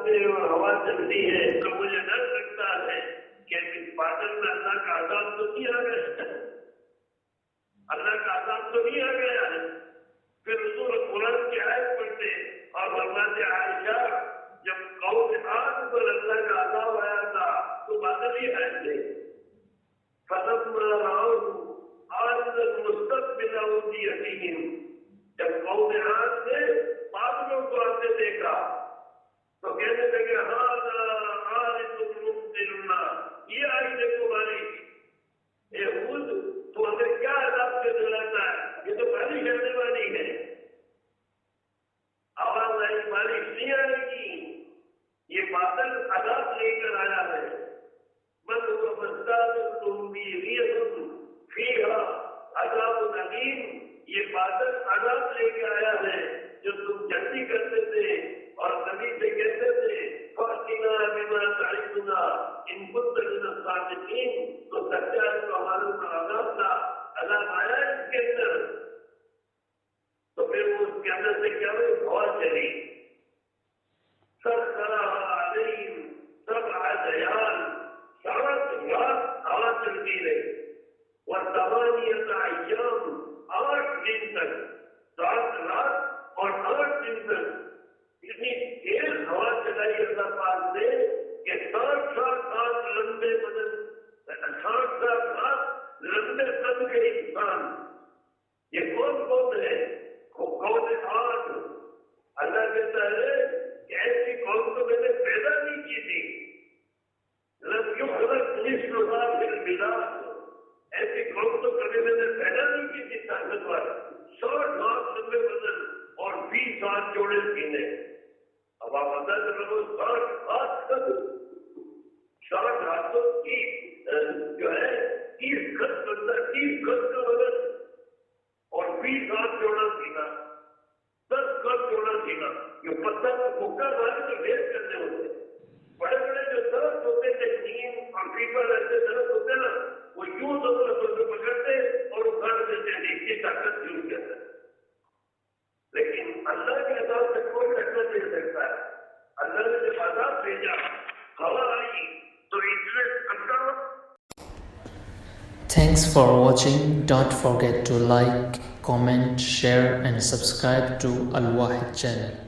ہے اور ہوا چلتی ہے تو مجھے ڈر لگتا ہے کہ اس بادل میں اللہ کا عذاب تو نہیں آ گیا ہے، اللہ کا عذاب تو نہیں آ گیا ہے۔ پھر حضور قرآن کی آیت پڑھتے اور فرماتے عائشہ جب قوم عاد پر اللہ کا عذاب آیا تھا تو بادل ہی آئے تھے، فلما رأوه عارضا مستقبل أوديتهم، جب قوم عاد نے بادلوں کو آتے دیکھا تو کہنے لگے هذا عارض ممطرنا، یہ آئی دیکھو بارش، اے ہود تو ہمیں کیا عذاب سے دلاتا ہے، یہ تو بارش آنے والی ہے۔ آواز آئی بارش نہیں آئے گی، یہ بادل عذاب لے کر آیا ہے۔ من هو مستعجلتم به ريح فيها عذاب أليم، یہ بادل عذاب لے کے آیا ہے جو تم جلدی کرتے تھے اور نبی سے کہتے تھے فَأْتِنَا بِمَا تَعِدُنَا إِن كُنتَ مِنَ الصَّادِقِينَ، تو سچا ہے تو ہمارے اوپر عذاب تھا، عذاب آیا اس کے اندر۔ تو پھر اس کے اندر سے کیا ہوئی، ہوا چلی، سَخَّرَهَا عَلَيْهِمْ سَبْعَ لَيَالٍ، 7 رات ہوا چلتی رہی، وَثَمَانِيَةَ أَيَّامٍ، 8 دن تک، 7 رات اور 8 دن تک اتنی تیز ہوا چلائی اللہ پاک نے کہ 60 رات لمبے بدن، 60 رات لمبے قد کے انسان، یہ کون ہے؟ قوم عاد۔ اللہ کہتا ہے کہ ایسی قوم کو میں نے پیدا نہیں کی تھی، لم يخلق مثلها في البلاد، ایسی قوم تو کبھی میں نے پیدا نہیں کی تھی طاقتور، 60 ہاتھ لمبے بدن اور 20 ہاتھ چوڑے سینے۔ اب آپ اندازہ کرو 60 ہاتھ تک، 60 ہاتھوں کی جو ہے 30 گز بنتا، 30 گز کا بدن اور 20 ہاتھ چوڑا سینا، 10 گز چوڑا سینا، یہ پتھر کو پھکا مارے تو ڈھیر کرنے ہوتے۔ بڑے بڑے جو درخت ہوتے تھے، نیم اور پیپل ایسے درخت ہوتے نا، وہ یوں تو پکڑتے اور اکھاڑ دیتے ہیں، اس کی طاقت یوں کہتا ہے۔ لیکن اللہ کے عذاب سے کوئی ٹکر نہیں سکتا ہے۔ اللہ نے جب عذاب بھیجا، ہوا آئی تو اتنے اللہ۔ Thanks for watching. Don't forget to like, comment, share and subscribe to Al Wahid channel.